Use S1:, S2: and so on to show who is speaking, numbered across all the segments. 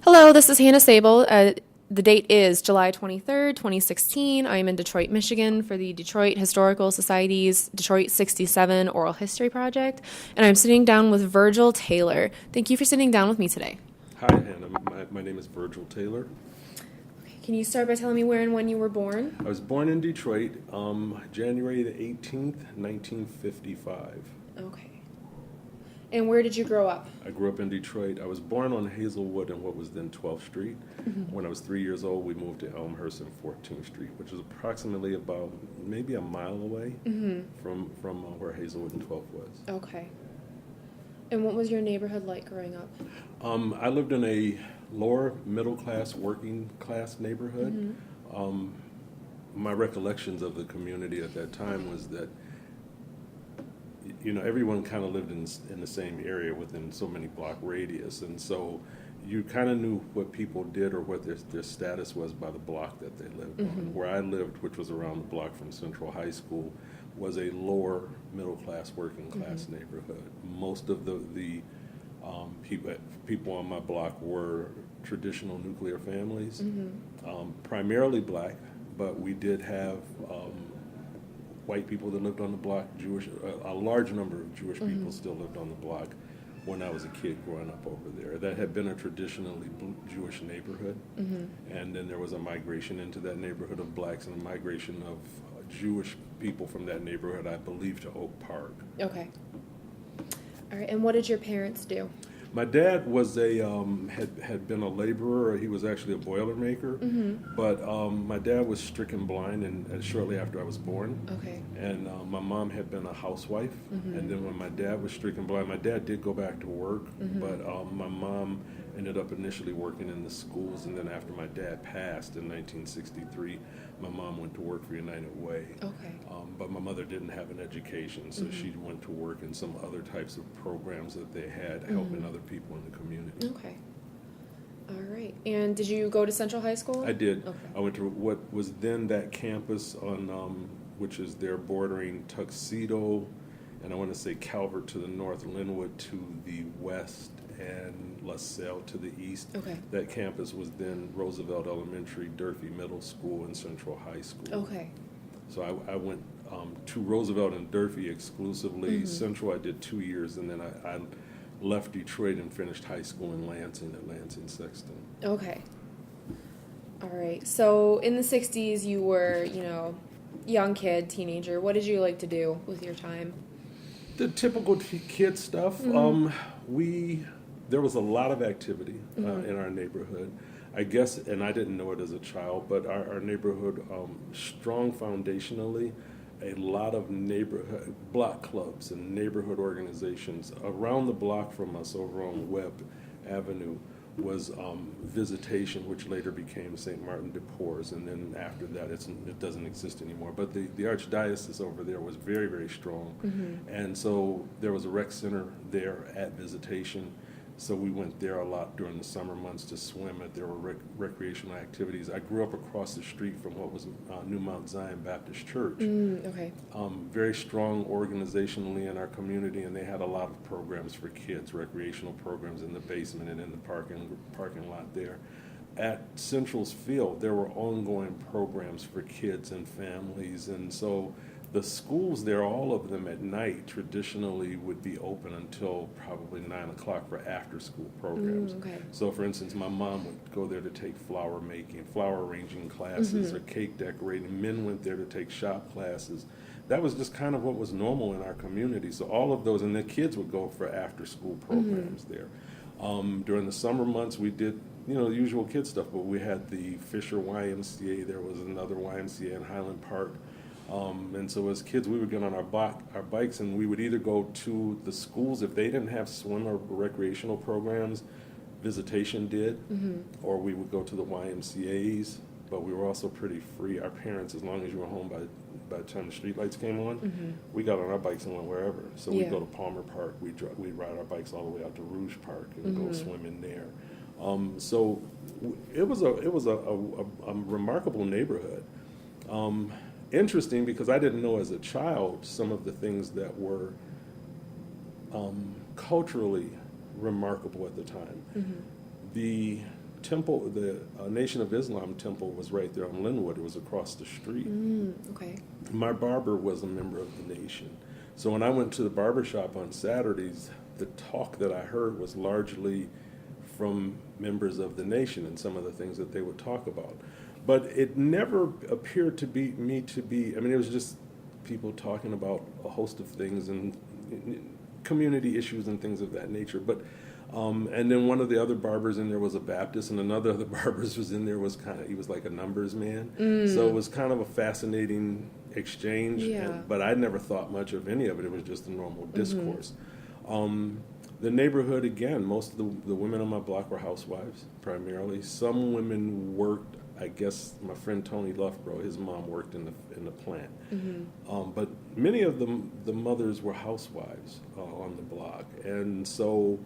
S1: Hello, this is Hannah Sable. The date is July 23rd, 2016. I am in Detroit, Michigan for the Detroit Historical Society's Detroit 67 Oral History Project, and I'm sitting down with Virgil Taylor. Thank you for sitting down with me today.
S2: Hi, Hannah. My name is Virgil Taylor.
S1: Can you start by telling me where and when you were born?
S2: I was born in Detroit, January the 18th, 1955.
S1: Okay. And where did you grow up?
S2: I grew up in Detroit. I was born on Hazelwood and what was then 12th Street. When I was 3 years old, we moved to Elmhurst and 14th Street, which is approximately about maybe a mile away from where Hazelwood and 12th was.
S1: Okay. And what was your neighborhood like growing up?
S2: I lived in a lower middle class, working class neighborhood. My recollections of the community at that time was that everyone kind of lived in the same area within so many block radius, and so you kind of knew what people did or what their status was by the block that they lived on. Where I lived, which was around the block from Central High School, was a lower middle class, working class neighborhood. Most of the people on my block were traditional nuclear families, primarily black, but we did have white people that lived on the block. A large number of Jewish people still lived on the block when I was a kid growing up over there. That had been a traditionally Jewish neighborhood, and then there was a migration into that neighborhood of blacks and a migration of Jewish people from that neighborhood, I believe, to Oak Park.
S1: Okay. All right. And what did your parents do?
S2: My dad was had been a laborer. He was actually a boiler maker, but my dad was stricken blind and shortly after I was born.
S1: Okay.
S2: And my mom had been a housewife. And then when my dad was stricken blind, my dad did go back to work, but my mom ended up initially working in the schools, and then after my dad passed in 1963, my mom went to work for United Way.
S1: Okay.
S2: But my mother didn't have an education, so she went to work in some other types of programs that they had, helping other people in the community.
S1: Okay. All right. And did you go to Central High School?
S2: I did.
S1: Okay.
S2: I went to what was then that campus on, which is there bordering Tuxedo, and I want to say Calvert to the north, Linwood to the west, and LaSalle to the east.
S1: Okay.
S2: That campus was then Roosevelt Elementary, Durfee Middle School, and Central High School.
S1: Okay.
S2: So I went to Roosevelt and Durfee exclusively. Central I did 2 years, and then I left Detroit and finished high school in Lansing at Lansing Sexton.
S1: Okay. All right. So in the 60s, you were, young kid, teenager. What did you like to do with your time?
S2: The typical kid stuff. There was a lot of activity in our neighborhood. I guess, and I didn't know it as a child, but our neighborhood, strong foundationally, a lot of neighborhood block clubs and neighborhood organizations around the block from us over on Webb Avenue was Visitation, which later became St. Martin de Porres, and then after that it doesn't exist anymore. But the Archdiocese over there was very, very strong, and so there was a rec center there at Visitation. So we went there a lot during the summer months to swim. There were recreational activities. I grew up across the street from what was New Mount Zion Baptist Church.
S1: Okay.
S2: Very strong organizationally in our community, and they had a lot of programs for kids, recreational programs in the basement and in the parking lot there. At Central's Field, there were ongoing programs for kids and families, and so the schools there, all of them at night, traditionally would be open until probably 9 o'clock for after-school programs.
S1: Okay.
S2: So, for instance, my mom would go there to take flower making, flower arranging classes, or cake decorating. Men went there to take shop classes. That was just kind of what was normal in our community. So all of those, and the kids would go for after-school programs there. During the summer months, we did, the usual kid stuff, but we had the Fisher YMCA. There was another YMCA in Highland Park. And so as kids, we would get on our bikes, and we would either go to the schools if they didn't have swim or recreational programs. Visitation did, or we would go to the YMCA's. But we were also pretty free. Our parents, as long as you were home by the time the streetlights came on, we got on our bikes and went wherever. So we'd go to Palmer Park. We'd ride our bikes all the way out to Rouge Park and go swimming there. So it was a remarkable neighborhood. Interesting because I didn't know as a child some of the things that were culturally remarkable at the time. The temple, the Nation of Islam temple was right there on Linwood. It was across the street.
S1: Okay.
S2: My barber was a member of the Nation. So when I went to the barber shop on Saturdays, the talk that I heard was largely from members of the Nation and some of the things that they would talk about. But it never appeared to be me to be, I mean, it was just people talking about a host of things and community issues and things of that nature. But and then one of the other barbers in there was a Baptist, and another of the barbers was in there was he was like a numbers man. So it was kind of a fascinating exchange.
S1: Yeah.
S2: But I never thought much of any of it. It was just a normal discourse. The neighborhood, again, most of the women on my block were housewives primarily. Some women worked. I guess my friend Tony Loughborough, his mom worked in the plant. But many of the mothers were housewives on the block, and so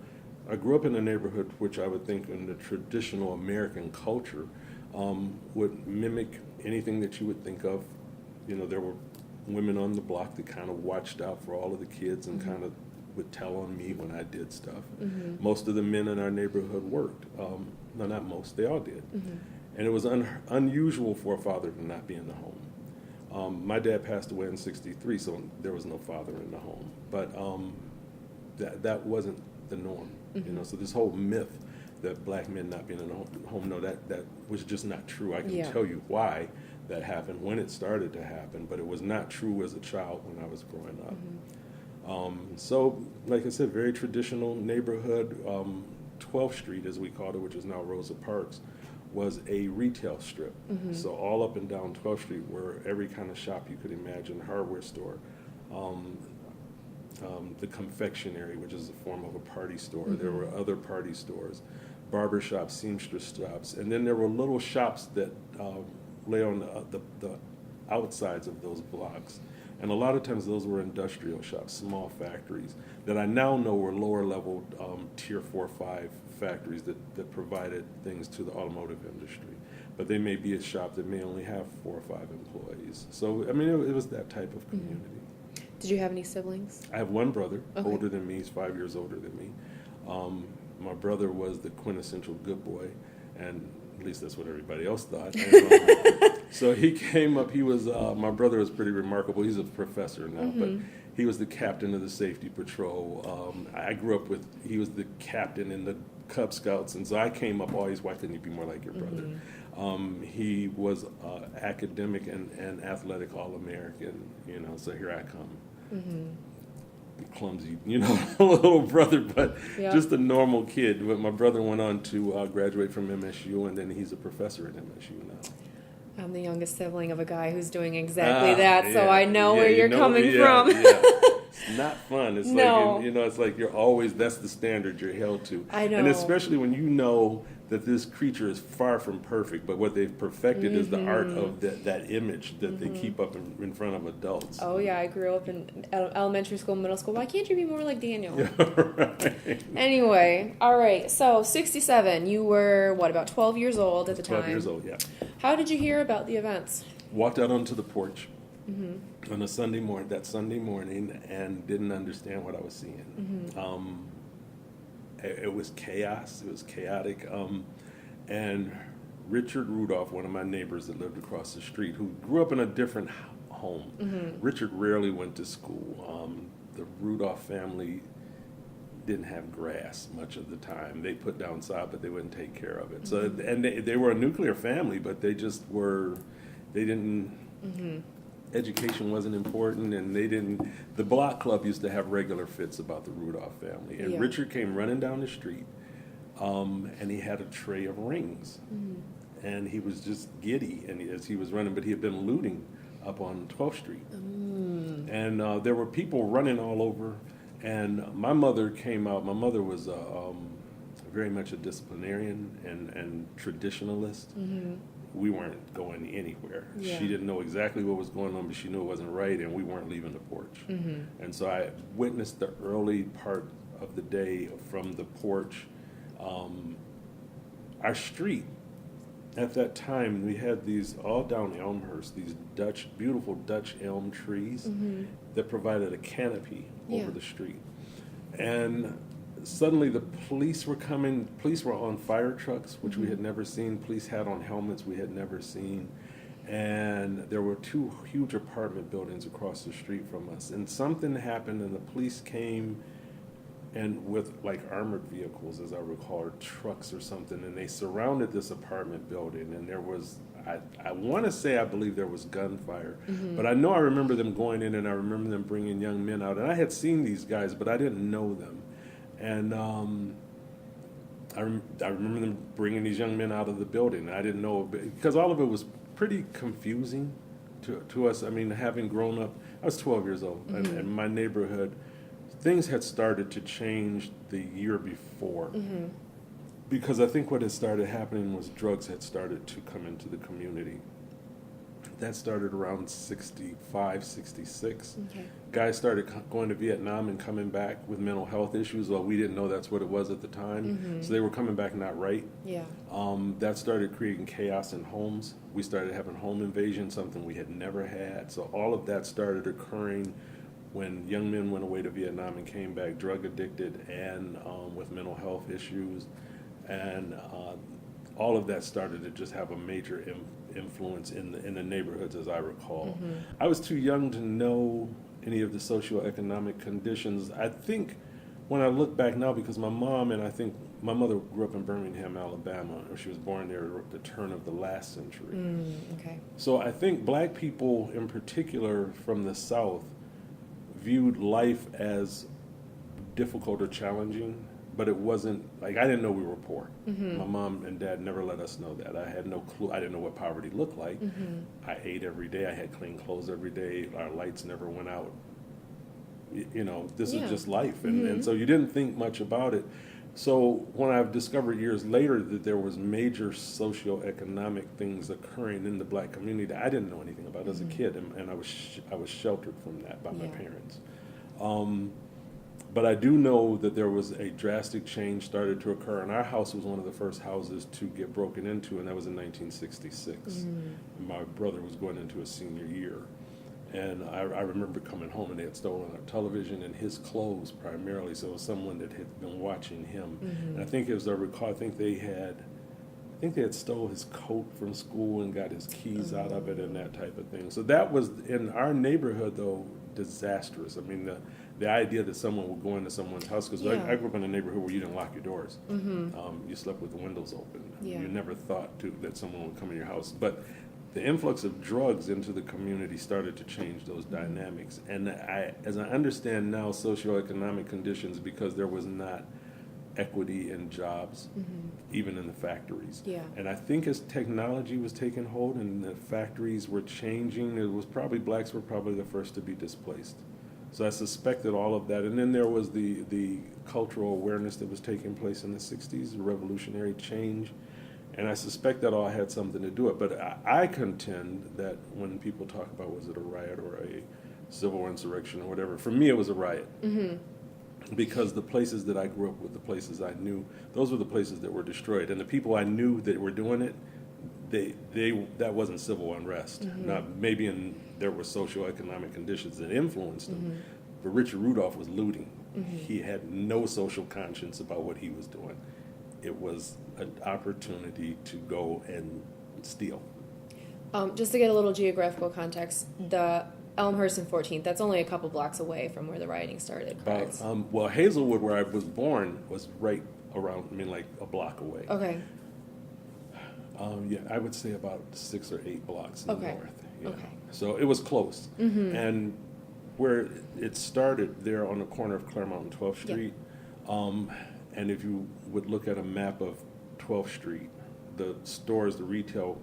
S2: I grew up in a neighborhood which I would think in the traditional American culture would mimic anything that you would think of. You know, there were women on the block that kind of watched out for all of the kids and kind of would tell on me when I did stuff. Most of the men in our neighborhood worked. No, not most. They all did. And it was unusual for a father to not be in the home. My dad passed away in '63, so there was no father in the home. But that wasn't the norm. You know, so this whole myth that black men not being in the home, no, that was just not true. I can tell you why that happened, when it started to happen, but it was not true as a child when I was growing up. So, like I said, very traditional neighborhood. 12th Street, as we called it, which is now Rosa Parks, was a retail strip. So all up and down 12th Street were every kind of shop you could imagine, hardware store, the confectionery, which is a form of a party store. There were other party stores, barber shops, seamstress shops, and then there were little shops that lay on the outsides of those blocks. And a lot of times those were industrial shops, small factories that I now know were lower level tier 4 or 5 factories that provided things to the automotive industry. But they may be a shop that may only have 4 or 5 employees. So, I mean, it was that type of community.
S1: Did you have any siblings?
S2: I have one brother, older than me. He's 5 years older than me. My brother was the quintessential good boy, and at least that's what everybody else thought. And, so he came up, he was, my brother was pretty remarkable. He's a professor now, but he was the captain of the safety patrol. I grew up with, he was the captain in the Cub Scouts, and so I came up always, why couldn't you be more like your brother? He was academic and athletic All-American, you know, so here I come. Clumsy, you know, little brother, but just a normal kid. But my brother went on to graduate from MSU, and then he's a professor at MSU now.
S1: I'm the youngest sibling of a guy who's doing exactly that, so I know where you're coming from.
S2: It's not fun. It's like, you know, it's like you're always, that's the standard you're held to.
S1: I know.
S2: And especially when you know that this creature is far from perfect, but what they've perfected is the art of that image that they keep up in front of adults.
S1: Oh, yeah, I grew up in elementary school, middle school. Why can't you be more like Daniel?
S2: Right.
S1: Anyway, all right, so 67, you were, what, about 12 years old at the time?
S2: 12 years old, yeah.
S1: How did you hear about the events?
S2: Walked out onto the porch on a Sunday morning, and didn't understand what I was seeing. It was chaos. It was chaotic. And Richard Rudolph, one of my neighbors that lived across the street, who grew up in a different home. Richard rarely went to school. The Rudolph family didn't have grass much of the time. They put down sod, but they wouldn't take care of it. So, and they were a nuclear family, but they just were. They didn't. Education wasn't important, and they didn't. The block club used to have regular fits about the Rudolph family, and Richard came running down the street, and he had a tray of rings, and he was just giddy, and as he was running, but he had been looting up on 12th Street, and there were people running all over, and my mother came out. My mother was very much a disciplinarian and traditionalist. We weren't going anywhere. She didn't know exactly what was going on, but she knew it wasn't right, and we weren't leaving the porch. And so I witnessed the early part of the day from the porch. Our street, at that time, we had these, all down Elmhurst, these beautiful Dutch elm trees that provided a canopy over the street. And suddenly the police were coming. Police were on fire trucks, which we had never seen. Police had on helmets we had never seen. And there were two huge apartment buildings across the street from us. And something happened, and the police came and with like armored vehicles, as I recall, or trucks or something, and they surrounded this apartment building. And there was, I want to say, I believe there was gunfire, but I know I remember them going in, and I remember them bringing young men out. And I had seen these guys, but I didn't know them. And I remember them bringing these young men out of the building. I didn't know, because all of it was pretty confusing to us. I mean, having grown up, I was 12 years old, and my neighborhood, things had started to change the year before. Because I think what had started happening was drugs had started to come into the community. That started around 65, 66.
S1: Okay.
S2: Guys started going to Vietnam and coming back with mental health issues. Well, we didn't know that's what it was at the time. So they were coming back not right.
S1: Yeah.
S2: That started creating chaos in homes. We started having home invasion, something we had never had. So all of that started occurring when young men went away to Vietnam and came back drug addicted and with mental health issues. And all of that started to just have a major influence in the neighborhoods, as I recall. I was too young to know any of the socioeconomic conditions. I think when I look back now, because my mom and I think my mother grew up in Birmingham, Alabama, or she was born there at the turn of the last century.
S1: Okay.
S2: So I think black people in particular from the South viewed life as difficult or challenging, but it wasn't, like, I didn't know we were poor. My mom and dad never let us know that. I had no clue. I didn't know what poverty looked like. I ate every day. I had clean clothes every day. Our lights never went out. You know, this is just life. And so you didn't think much about it. So when I've discovered years later that there was major socioeconomic things occurring in the black community that I didn't know anything about as a kid, and I was sheltered from that by my parents. But I do know that there was a drastic change started to occur, and our house was one of the first houses to get broken into, and that was in 1966. And my brother was going into his senior year. And I remember coming home, and they had stolen our television and his clothes primarily, so it was someone that had been watching him. And I think, as I recall, I think they had stole his coat from school and got his keys out of it and that type of thing. So that was, in our neighborhood, though, disastrous. I mean, the idea that someone would go into someone's house, because I grew up in a neighborhood where you didn't lock your doors. You slept with the windows open. You never thought that someone would come in your house. But the influx of drugs into the community started to change those dynamics. And as I understand now, socioeconomic conditions, because there was not equity in jobs, even in the factories. And I think as technology was taking hold and the factories were changing, blacks were probably the first to be displaced. So I suspected all of that. And then there was the cultural awareness that was taking place in the 60s, the revolutionary change. And I suspect that all had something to do with it. But I contend that when people talk about, was it a riot or a civil insurrection or whatever, for me it was a riot. Because the places that I grew up with, the places I knew, those were the places that were destroyed. And the people I knew that were doing it, that wasn't civil unrest. Now, maybe there were socioeconomic conditions that influenced them, but Richard Rudolph was looting. He had no social conscience about what he was doing. It was an opportunity to go and steal.
S1: Just to get a little geographical context, the Elmhurst and 14th, that's only a couple blocks away from where the rioting started, correct?
S2: Well, Hazelwood, where I was born, was right around, like a block away.
S1: Okay.
S2: I would say about 6 or 8 blocks in the north. Yeah.
S1: Okay.
S2: So it was close. And where it started there on the corner of Claremont and 12th Street, and if you would look at a map of 12th Street, the stores, the retail,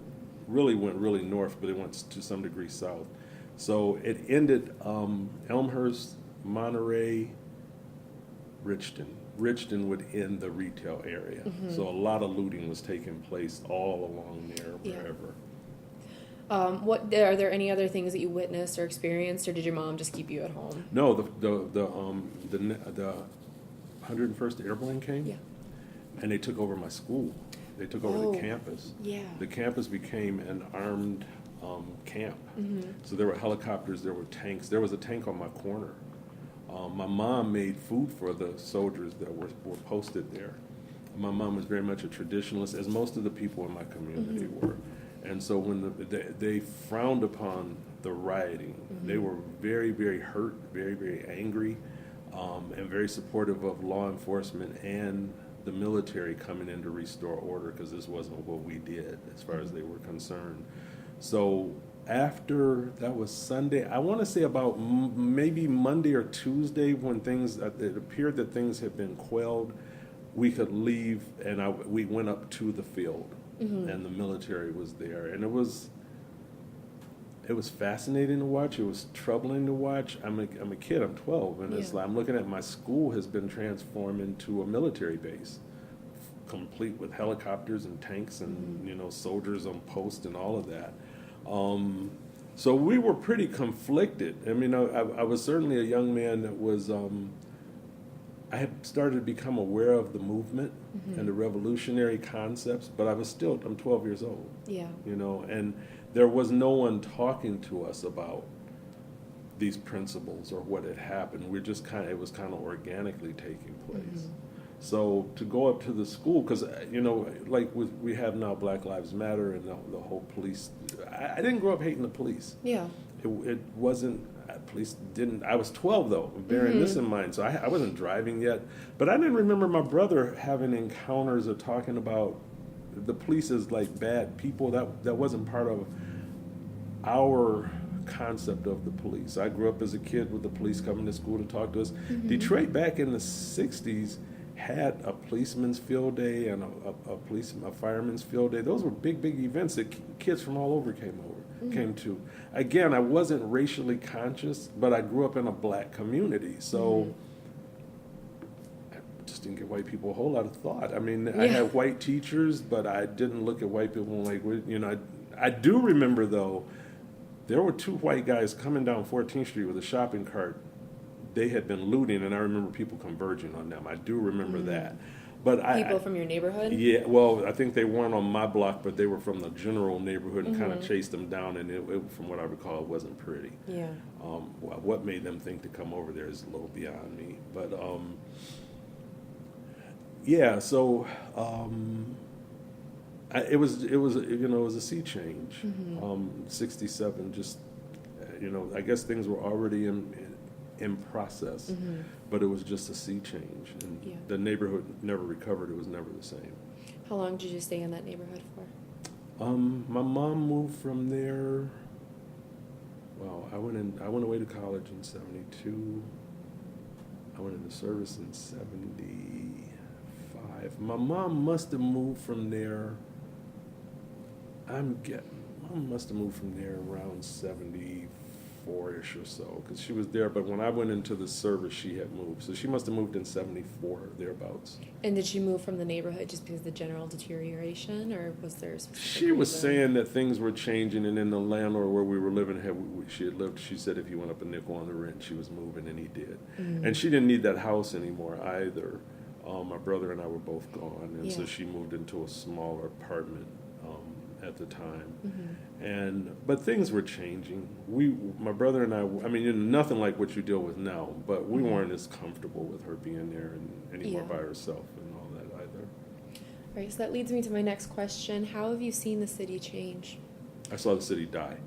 S2: really went really north, but it went to some degree south. So it ended Elmhurst, Monterey, Richton. Richton would end the retail area. So a lot of looting was taking place all along there, wherever.
S1: Are there any other things that you witnessed or experienced, or did your mom just keep you at home?
S2: No, the 101st Airborne came, and they took over my school. They took over the campus. The campus became an armed camp. So there were helicopters, there were tanks. There was a tank on my corner. My mom made food for the soldiers that were posted there. My mom was very much a traditionalist, as most of the people in my community were. And so when they frowned upon the rioting, they were very, very hurt, very, very angry, and very supportive of law enforcement and the military coming in to restore order, because this wasn't what we did as far as they were concerned. So after that was Sunday, I want to say about maybe Monday or Tuesday, when things, it appeared that things had been quelled, we could leave, and we went up to the field, and the military was there, and it was fascinating to watch. It was troubling to watch. I'm a kid. I'm 12, and it's like I'm looking at my school has been transformed into a military base, complete with helicopters and tanks and soldiers on post and all of that. So we were pretty conflicted. I mean, I was certainly a young man that was. I had started to become aware of the movement and the revolutionary concepts, but I'm 12 years old.
S1: Yeah.
S2: And there was no one talking to us about these principles or what had happened. It was kind of organically taking place. So to go up to the school, because, like we have now Black Lives Matter and the whole police, I didn't grow up hating the police.
S1: Yeah.
S2: It wasn't, police didn't, I was 12 though, bearing this in mind, so I wasn't driving yet. But I didn't remember my brother having encounters or talking about the police as like bad people. That wasn't part of our concept of the police. I grew up as a kid with the police coming to school to talk to us. Detroit back in the 60s had a policeman's field day and a fireman's field day. Those were big events that kids from all over came to. Again, I wasn't racially conscious, but I grew up in a black community, so I just didn't give white people a whole lot of thought. I mean, I had white teachers, but I didn't look at white people like, I do remember though, there were two white guys coming down 14th Street with a shopping cart. They had been looting, and I remember people converging on them. I do remember that. But
S1: people from your neighborhood?
S2: Yeah, well, I think they weren't on my block, but they were from the general neighborhood and kind of chased them down, and it, from what I recall, it wasn't pretty.
S1: Yeah.
S2: What made them think to come over there is a little beyond me. But, yeah, so it was a sea change. 67, just, I guess things were already in process, but it was just a sea change, and the neighborhood never recovered. It was never the same.
S1: How long did you stay in that neighborhood for?
S2: My mom moved from there. Well, I went away to college in 72. I went into service in 75. My mom must have moved from there. Mom must have moved from there around 74-ish or so, because she was there, but when I went into the service, she had moved. So she must have moved in 74, thereabouts.
S1: And did she move from the neighborhood just because of the general deterioration, or was there a specific
S2: She was
S1: reason?
S2: saying that things were changing, and then the landlord where we were living, she had lived, she said if he went up a nickel on the rent, she was moving, and he did. And she didn't need that house anymore either. My brother and I were both gone, and so she moved into a smaller apartment at the time. But things were changing. My brother and I mean, nothing like what you deal with now, but we weren't as comfortable with her being there and anymore by herself and all that either.
S1: All right, so that leads me to my next question. How have you seen the city change?
S2: I saw the city die.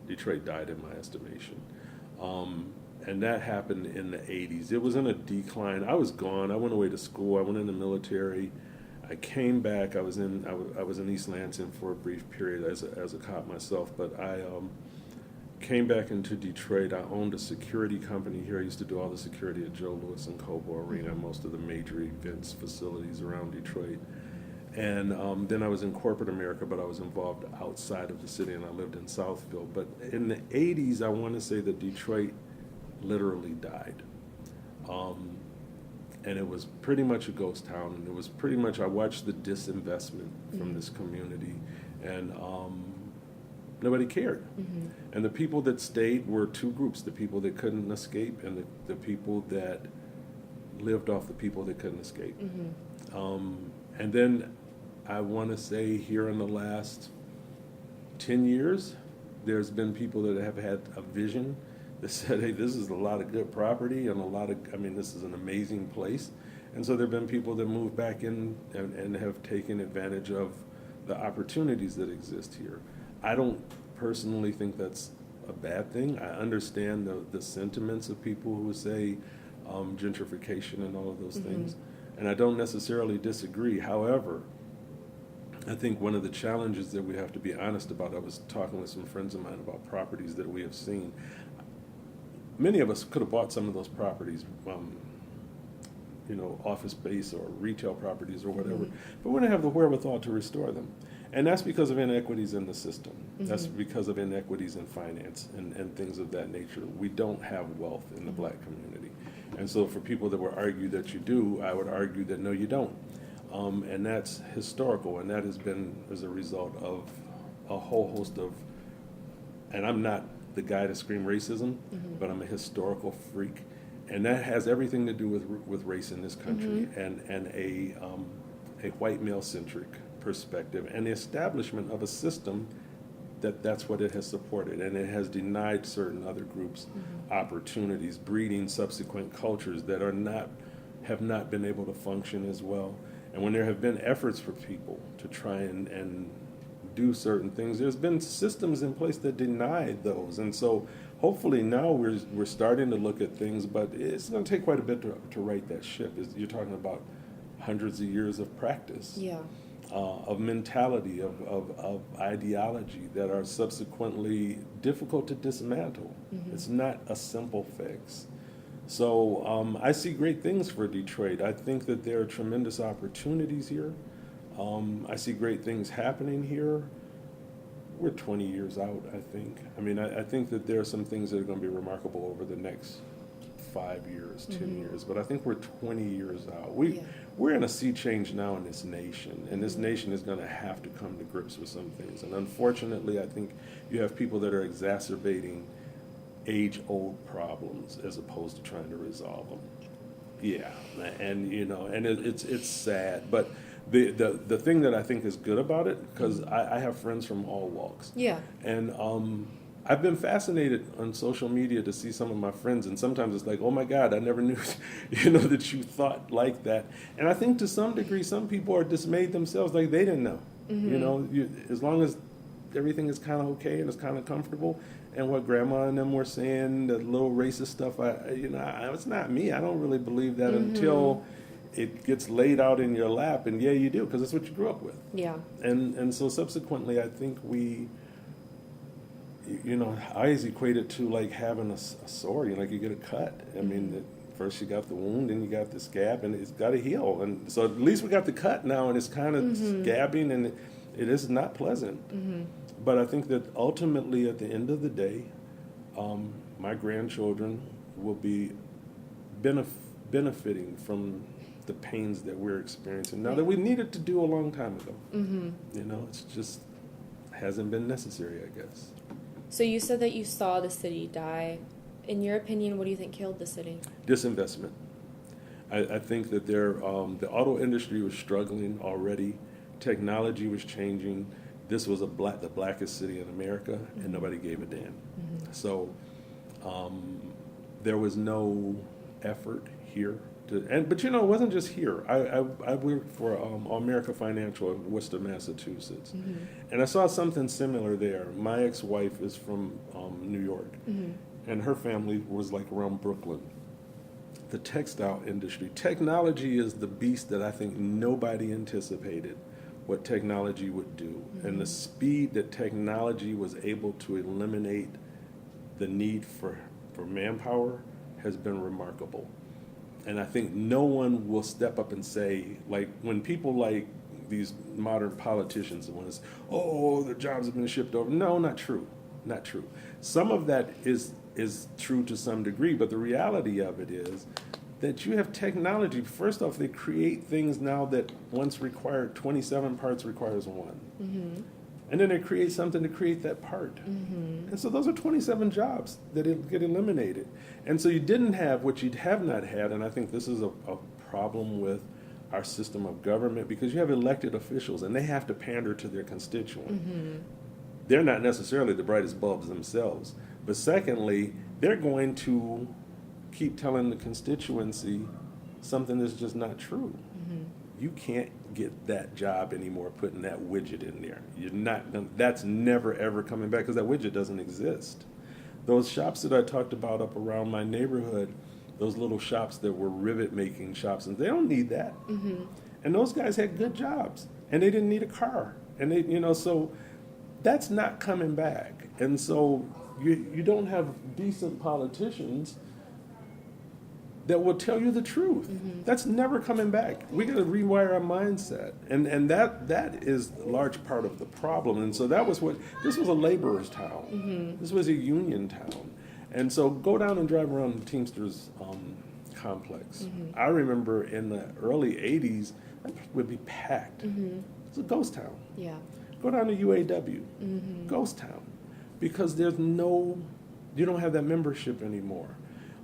S2: Detroit died in my estimation. And that happened in the 80s. It was in a decline. I was gone. I went away to school. I went in the military. I came back. I was in East Lansing for a brief period as a cop myself, but I came back into Detroit. I owned a security company here. I used to do all the security at Joe Louis and Cobo Arena, most of the major events facilities around Detroit. And then I was in corporate America, but I was involved outside of the city, and I lived in Southville. But in the 80s, I want to say that Detroit literally died. And it was pretty much a ghost town, and it was pretty much, I watched the disinvestment from this community, and nobody cared. And the people that stayed were two groups: the people that couldn't escape, and the people that lived off the people that couldn't escape. And then I want to say here in the last 10 years, there's been people that have had a vision that said, hey, this is a lot of good property and this is an amazing place. And so there have been people that moved back in and have taken advantage of the opportunities that exist here. I don't personally think that's a bad thing. I understand the sentiments of people who say gentrification and all of those things, and I don't necessarily disagree. However, I think one of the challenges that we have to be honest about, I was talking with some friends of mine about properties that we have seen. Many of us could have bought some of those properties, office space or retail properties or whatever, but we don't have the wherewithal to restore them. And that's because of inequities in the system. That's because of inequities in finance and things of that nature. We don't have wealth in the black community. And so for people that would argue that you do, I would argue that no, you don't. And that's historical, and that has been as a result of a whole host of, and I'm not the guy to scream racism, but I'm a historical freak. And that has everything to do with race in this country and a white male-centric perspective and the establishment of a system that's what it has supported, and it has denied certain other groups opportunities, breeding subsequent cultures that have not been able to function as well. And when there have been efforts for people to try and do certain things, there's been systems in place that deny those. And so hopefully now we're starting to look at things, but it's going to take quite a bit to right that ship. You're talking about hundreds of years of practice.
S1: Yeah.
S2: Of mentality, of ideology that are subsequently difficult to dismantle. It's not a simple fix. So I see great things for Detroit. I think that there are tremendous opportunities here. I see great things happening here. We're 20 years out, I think. I think that there are some things that are going to be remarkable over the next 5 years, 10 years, but I think we're 20 years out. We're in a sea change now in this nation, and this nation is going to have to come to grips with some things. And unfortunately, I think you have people that are exacerbating age-old problems as opposed to trying to resolve them. Yeah, and it's sad, but the thing that I think is good about it, because I have friends from all walks.
S1: Yeah.
S2: And I've been fascinated on social media to see some of my friends, and sometimes it's like, oh my God, I never knew, that you thought like that. And I think to some degree, some people are dismayed themselves, like they didn't know. As long as everything is kind of okay and it's kind of comfortable, and what Grandma and them were saying, the little racist stuff, it's not me. I don't really believe that until it gets laid out in your lap, and yeah, you do, because that's what you grew up with.
S1: Yeah.
S2: And so subsequently, I think I always equate it to like having a sword. Like you get a cut. First you got the wound, then you got the scab, and it's got to heal. And so at least we got the cut now, and it's kind of scabbing, and it is not pleasant. But I think that ultimately, at the end of the day, my grandchildren will be benefiting from the pains that we're experiencing now that we needed to do a long time ago. It's just hasn't been necessary, I guess.
S1: So you said that you saw the city die. In your opinion, what do you think killed the city?
S2: Disinvestment. I think that the auto industry was struggling already. Technology was changing. This was the blackest city in America, and nobody gave a damn. So there was no effort here. But it wasn't just here. I worked for America Financial in Worcester, Massachusetts, and I saw something similar there. My ex-wife is from New York, and her family was like around Brooklyn. The textile industry, technology is the beast that I think nobody anticipated what technology would do, and the speed that technology was able to eliminate the need for manpower has been remarkable. And I think no one will step up and say, like, when people like these modern politicians, the ones, the jobs have been shipped over. No, not true. Not true. Some of that is true to some degree, but the reality of it is that you have technology. First off, they create things now that once required 27 parts requires one. And then they create something to create that part. And so those are 27 jobs that get eliminated. And so you didn't have what you have not had, and I think this is a problem with our system of government, because you have elected officials and they have to pander to their constituent. They're not necessarily the brightest bulbs themselves. But secondly, they're going to keep telling the constituency something that's just not true. You can't get that job anymore putting that widget in there. You're not gonna, that's never ever coming back because that widget doesn't exist. Those shops that I talked about up around my neighborhood, those little shops that were rivet making shops, and they don't need that. And those guys had good jobs and they didn't need a car. And they, so that's not coming back. And so you don't have decent politicians that will tell you the truth. That's never coming back. We got to rewire our mindset, and that is a large part of the problem. And so this was a laborer's town. This was a union town, and so go down and drive around the Teamsters complex. I remember in the early '80s, that would be packed. It's a ghost town.
S1: Yeah.
S2: Go down to UAW, ghost town, because you don't have that membership anymore.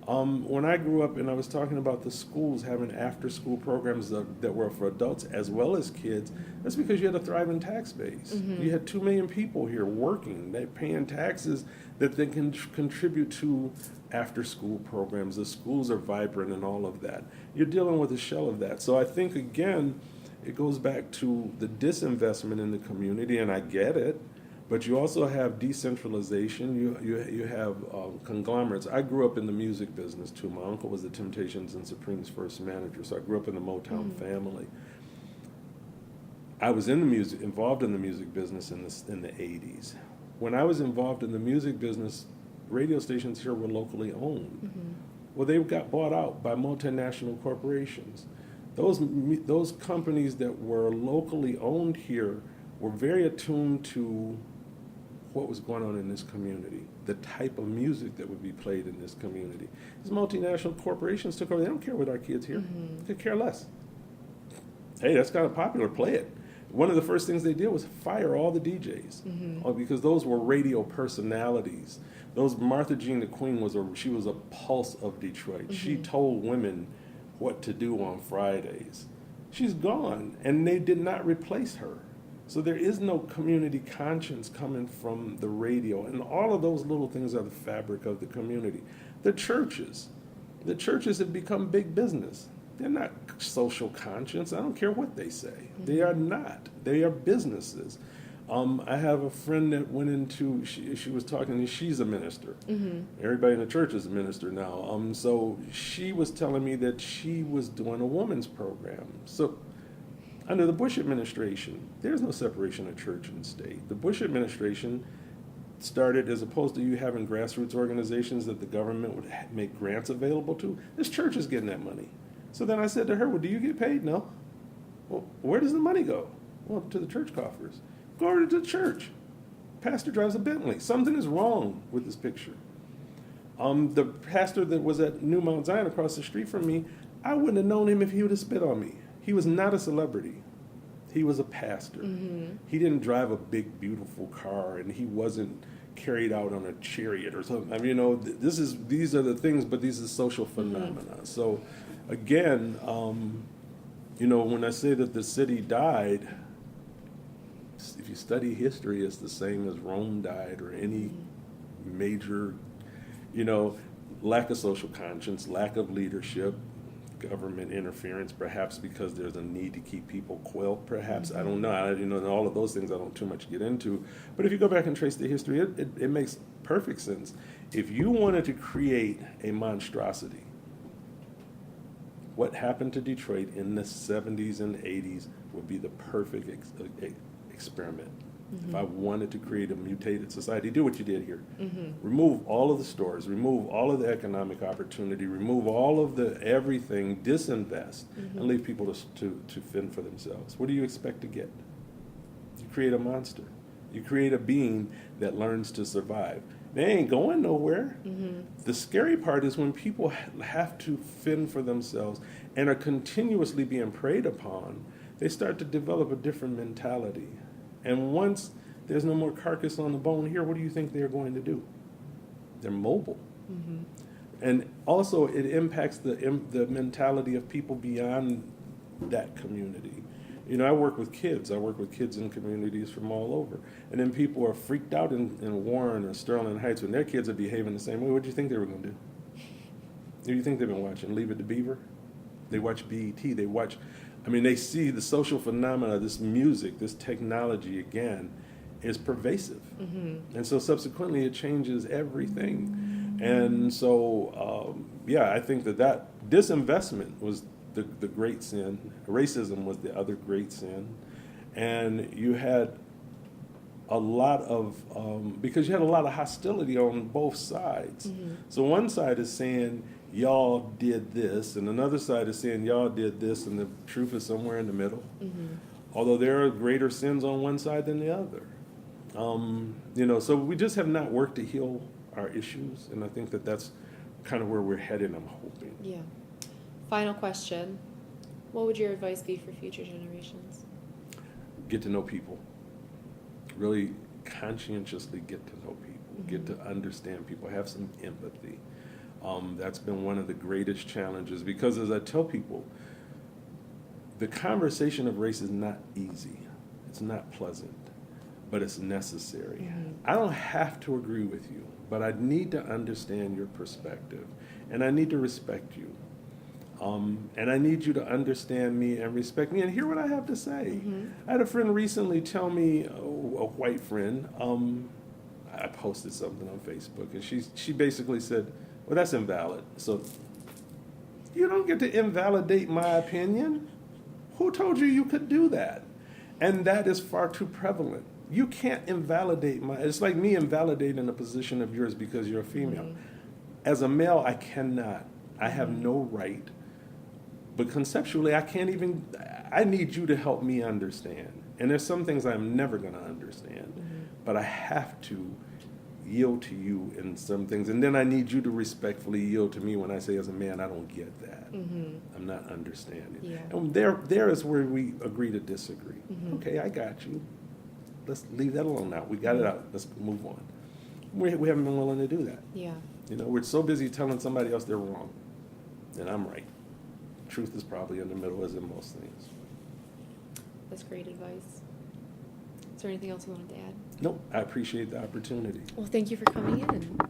S2: When I grew up and I was talking about the schools having after-school programs that were for adults as well as kids, that's because you had a thriving tax base. You had 2 million people here working. They're paying taxes that they can contribute to after-school programs. The schools are vibrant and all of that. You're dealing with a shell of that. So I think, again, it goes back to the disinvestment in the community, and I get it. But you also have decentralization. You have conglomerates. I grew up in the music business too. My uncle was the Temptations and Supremes' first manager, so I grew up in the Motown family. I was involved in the music business in the '80s. When I was involved in the music business, radio stations here were locally owned. Well, they got bought out by multinational corporations. Those companies that were locally owned here were very attuned to what was going on in this community, the type of music that would be played in this community. These multinational corporations took over. They don't care what our kids hear. They could care less. Hey, that's kind of popular. Play it. One of the first things they did was fire all the DJs because those were radio personalities. Martha Jean the Queen she was a pulse of Detroit. She told women what to do on Fridays. She's gone, and they did not replace her. So there is no community conscience coming from the radio, and all of those little things are the fabric of the community. The churches have become big business. They're not social conscience. I don't care what they say. They are not. They are businesses. I have a friend that went into, she was talking, and she's a minister. Everybody in the church is a minister now. So she was telling me that she was doing a women's program. So under the Bush administration, there's no separation of church and state. The Bush administration started, as opposed to you having grassroots organizations that the government would make grants available to, this church is getting that money. So then I said to her, well, do you get paid? No. Well, where does the money go? Well, to the church coffers. Go over to the church. Pastor drives a Bentley. Something is wrong with this picture. The pastor that was at New Mount Zion across the street from me, I wouldn't have known him if he would have spit on me. He was not a celebrity. He was a pastor. He didn't drive a big, beautiful car, and he wasn't carried out on a chariot or something. I mean, these are the things, but these are social phenomena. So, again, when I say that the city died, if you study history, it's the same as Rome died or any major, lack of social conscience, lack of leadership, government interference, perhaps because there's a need to keep people quilt, perhaps. I don't know. All of those things I don't too much get into. But if you go back and trace the history, it makes perfect sense. If you wanted to create a monstrosity, what happened to Detroit in the 70s and 80s would be the perfect experiment. If I wanted to create a mutated society, do what you did here. Remove all of the stores, remove all of the economic opportunity, remove all of the everything, disinvest, and leave people to fend for themselves. What do you expect to get? You create a monster. You create a being that learns to survive. They ain't going nowhere. The scary part is when people have to fend for themselves and are continuously being preyed upon, they start to develop a different mentality. And once there's no more carcass on the bone here, what do you think they're going to do? They're mobile. And also it impacts the mentality of people beyond that community. You know, I work with kids. I work with kids in communities from all over. And then people are freaked out in Warren or Sterling Heights when their kids are behaving the same way. What do you think they were going to do? What do you think they've been watching? Leave It to Beaver? They watch BET. They watch, I mean, they see the social phenomena, this music, this technology, again, is pervasive. And so subsequently it changes everything. And so, yeah, I think that disinvestment was the great sin. Racism was the other great sin. And you had a lot of, because you had a lot of hostility on both sides. So one side is saying, y'all did this, and another side is saying, y'all did this, and the truth is somewhere in the middle. Although there are greater sins on one side than the other. You know, so we just have not worked to heal our issues, and I think that's kind of where we're headed, I'm hoping.
S1: Yeah. Final question. What would your advice be for future generations?
S2: Get to know people. Really conscientiously get to know people. Get to understand people. Have some empathy. That's been one of the greatest challenges because, as I tell people, the conversation of race is not easy. It's not pleasant, but it's necessary. I don't have to agree with you, but I need to understand your perspective, and I need to respect you. And I need you to understand me and respect me and hear what I have to say. I had a friend recently tell me, a white friend, I posted something on Facebook, and she basically said, well, that's invalid. So you don't get to invalidate my opinion. Who told you could do that? And that is far too prevalent. You can't invalidate it's like me invalidating a position of yours because you're a female. As a male, I cannot. I have no right. But conceptually, I need you to help me understand. And there's some things I'm never going to understand. But I have to yield to you in some things. And then I need you to respectfully yield to me when I say, as a man, I don't get that. I'm not understanding.
S1: Yeah.
S2: And there is where we agree to disagree. Okay, I got you. Let's leave that alone now. We got it out. Let's move on. We haven't been willing to do that.
S1: Yeah.
S2: You know, we're so busy telling somebody else they're wrong. And I'm right. Truth is probably in the middle, as in most things.
S1: That's great advice. Is there anything else you wanted to add?
S2: Nope, I appreciate the opportunity.
S1: Well, thank you for coming in.